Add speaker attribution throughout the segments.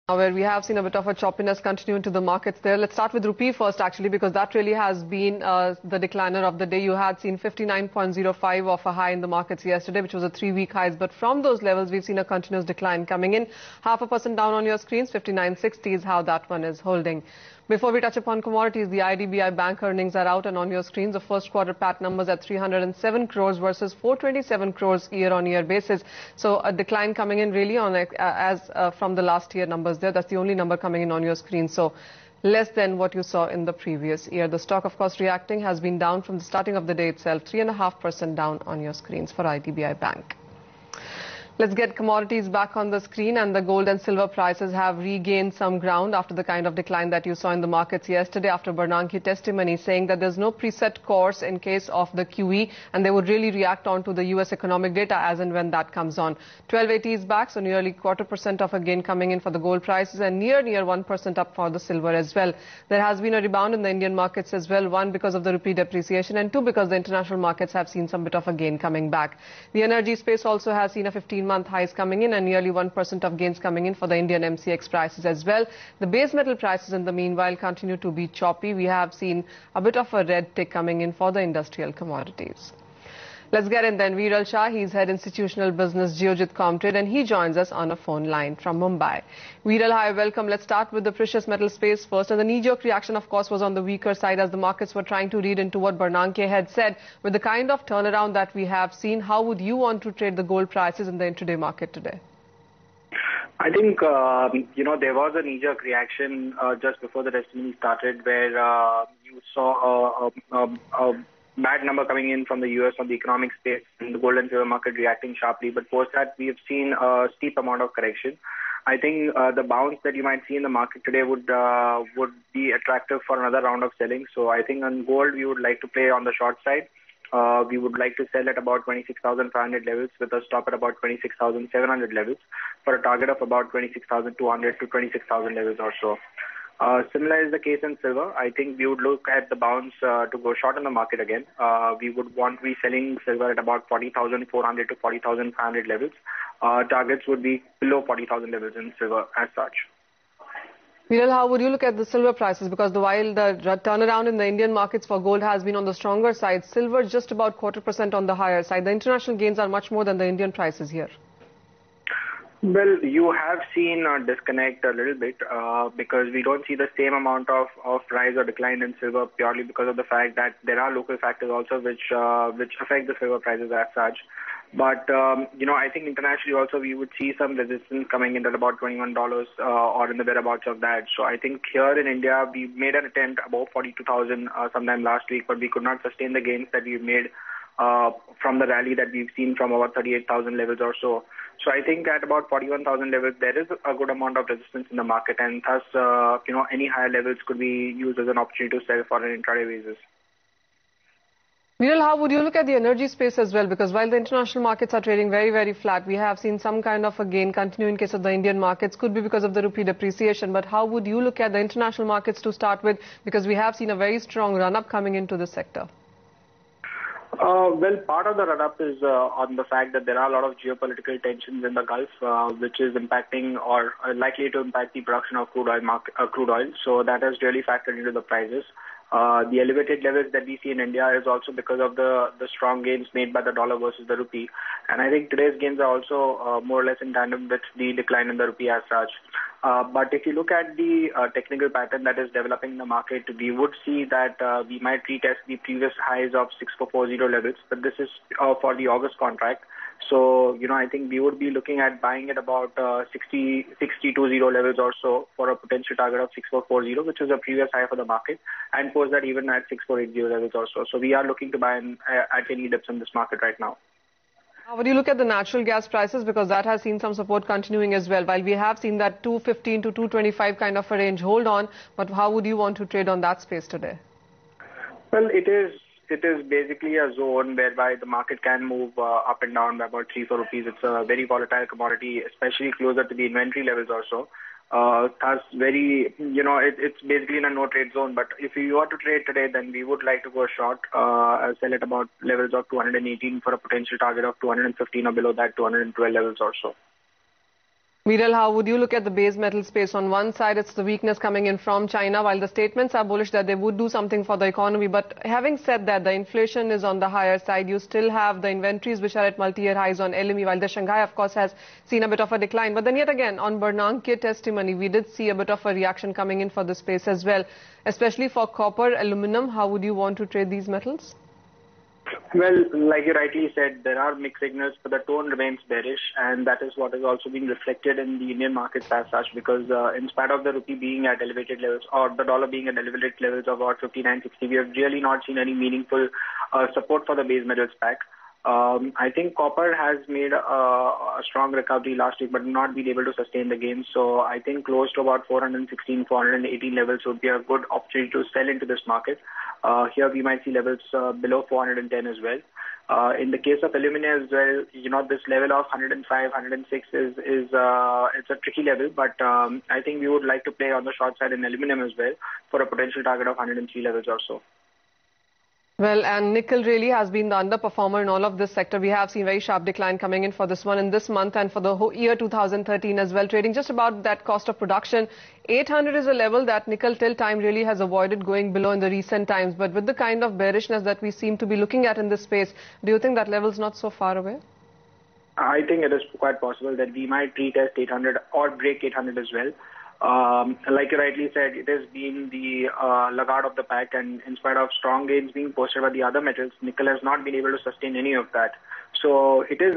Speaker 1: Where we have seen a bit of a choppiness continue into the markets there. Let's start with rupee first, actually, because that really has been the decliner of the day. You had seen 59.05 of a high in the markets yesterday, which was a 3-week high. But from those levels, we've seen a continuous decline coming in. 0.5% down on your screens. 59.60 is how that one is holding. Before we touch upon commodities, the IDBI bank earnings are out and on your screens. The first quarter PAT numbers at 307 crores versus 427 crores year-on-year basis. So a decline coming in really on from the last year numbers there. That's the only number coming in on your screen. So less than what you saw in the previous year. The stock, of course, reacting has been down from the starting of the day itself. 3.5% down on your screens for IDBI bank. Let's get commodities back on the screen, and the gold and silver prices have regained some ground after the kind of decline that you saw in the markets yesterday after Bernanke testimony saying that there's no preset course in case of the QE and they would really react on to the US economic data as and when that comes on. 1280 is back, so nearly 0.25% of a gain coming in for the gold prices and near 1% up for the silver as well. There has been a rebound in the Indian markets as well, one because of the rupee depreciation and two because the international markets have seen some bit of a gain coming back. The energy space also has seen a 15-month highs coming in and nearly 1% of gains coming in for the Indian MCX prices as well. The base metal prices in the meanwhile continue to be choppy. We have seen a bit of a red tick coming in for the industrial commodities. Let's get in then. Viral Shah, he's head institutional business Geojit Comtrade, and he joins us on a phone line from Mumbai. Viral, hi, welcome. Let's start with the precious metal space first. And the knee-jerk reaction, of course, was on the weaker side as the markets were trying to read into what Bernanke had said. With the kind of turnaround that we have seen, how would you want to trade the gold prices in the intraday market today?
Speaker 2: I think, there was a knee-jerk reaction just before the testimony started where you saw a bad number coming in from the US on the economic space and the gold and silver market reacting sharply. But post that, we have seen a steep amount of correction. I think the bounce that you might see in the market today would be attractive for another round of selling. So I think on gold, we would like to play on the short side. We would like to sell at about 26,500 levels with a stop at about 26,700 levels for a target of about 26,200 to 26,000 levels or so. Similar is the case in silver. I think we would look at the bounce to go short in the market again. We would want to be selling silver at about 40,400 to 40,500 levels. Targets would be below 40,000 levels in silver as such.
Speaker 1: Viral, how would you look at the silver prices? Because while the turnaround in the Indian markets for gold has been on the stronger side, silver just about 0.25% on the higher side. The international gains are much more than the Indian prices here.
Speaker 2: Well, you have seen a disconnect a little bit because we don't see the same amount of rise or decline in silver purely because of the fact that there are local factors also which affect the silver prices as such. But, I think internationally also we would see some resistance coming in at about $21 or in the whereabouts of that. So I think here in India, we made an attempt above 42,000 sometime last week, but we could not sustain the gains that we've made from the rally that we've seen from about 38,000 levels or so. So I think at about 41,000 levels, there is a good amount of resistance in the market, and thus, any higher levels could be used as an opportunity to sell for an intraday basis.
Speaker 1: Viral, how would you look at the energy space as well? Because while the international markets are trading very, very flat, we have seen some kind of a gain continue in case of the Indian markets. Could be because of the rupee depreciation. But how would you look at the international markets to start with? Because we have seen a very strong run-up coming into the sector.
Speaker 2: Well, part of the run-up is on the fact that there are a lot of geopolitical tensions in the Gulf, which is impacting or likely to impact the production of crude oil. So that has really factored into the prices. The elevated levels that we see in India is also because of the strong gains made by the dollar versus the rupee. And I think today's gains are also more or less in tandem with the decline in the rupee as such. But if you look at the technical pattern that is developing in the market, we would see that we might retest the previous highs of 6440 levels, but this is for the August contract. So, I think we would be looking at buying at about 6020 levels or so for a potential target of 6440, which is a previous high for the market, and post that even at 6480 levels or so. So we are looking to buy at any dips in this market right now.
Speaker 1: How would you look at the natural gas prices? Because that has seen some support continuing as well. While we have seen that 215 to 225 kind of a range hold on, but how would you want to trade on that space today?
Speaker 2: Well, it is basically a zone whereby the market can move up and down by about 3-4 rupees. It's a very volatile commodity, especially closer to the inventory levels also. Thus, it's basically in a no-trade zone. But if you were to trade today, then we would like to go short, sell at about levels of 218 for a potential target of 215 or below that, 212 levels or so.
Speaker 1: Viral, how would you look at the base metal space? On one side, it's the weakness coming in from China, while the statements are bullish that they would do something for the economy. But having said that, the inflation is on the higher side. You still have the inventories which are at multi-year highs on LME, while the Shanghai, of course, has seen a bit of a decline. But then yet again, on Bernanke testimony, we did see a bit of a reaction coming in for the space as well, especially for copper, aluminum. How would you want to trade these metals?
Speaker 2: Well, like you rightly said, there are mixed signals, but the tone remains bearish, and that is what is also being reflected in the Indian markets as such, because in spite of the rupee being at elevated levels, or the dollar being at elevated levels of about 59.60, we have really not seen any meaningful support for the base metals pack. I think copper has made a strong recovery last week, but not been able to sustain the gains. So I think close to about 416, 418 levels would be a good opportunity to sell into this market. Here we might see levels below 410 as well. In the case of aluminum as well, this level of 105, 106 is it's a tricky level, but I think we would like to play on the short side in aluminum as well for a potential target of 103 levels or so.
Speaker 1: Well, and nickel really has been the underperformer in all of this sector. We have seen very sharp decline coming in for this one in this month and for the whole year 2013 as well, trading just about that cost of production. 800 is a level that nickel till time really has avoided going below in the recent times. But with the kind of bearishness that we seem to be looking at in this space, do you think that level is not so far away?
Speaker 2: I think it is quite possible that we might retest 800 or break 800 as well. Like you rightly said, it has been the laggard of the pack, and in spite of strong gains being posted by the other metals, nickel has not been able to sustain any of that. So it is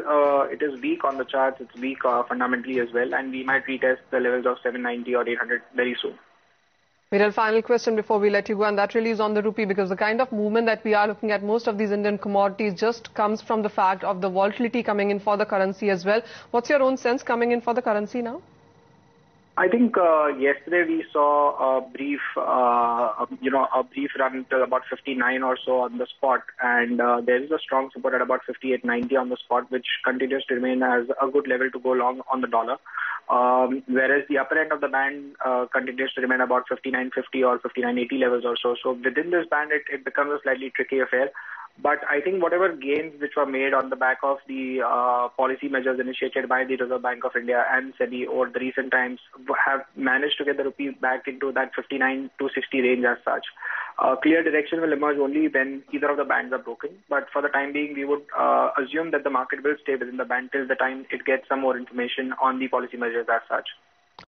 Speaker 2: weak on the charts, it's weak fundamentally as well, and we might retest the levels of 790 or 800 very soon.
Speaker 1: Viral, final question before we let you go, and that really is on the rupee, because the kind of movement that we are looking at most of these Indian commodities just comes from the fact of the volatility coming in for the currency as well. What's your own sense coming in for the currency now?
Speaker 2: I think yesterday we saw a brief run to about 59 or so on the spot, and there is a strong support at about 58.90 on the spot, which continues to remain as a good level to go long on the dollar. Whereas the upper end of the band continues to remain about 59.50 or 59.80 levels or so. So within this band, it becomes a slightly tricky affair. But I think whatever gains which were made on the back of the policy measures initiated by the Reserve Bank of India and SEBI over the recent times have managed to get the rupee back into that 59 to 60 range as such. Clear direction will emerge only when either of the bands are broken. But for the time being, we would assume that the market will stay within the band till the time it gets some more information on the policy measures as such.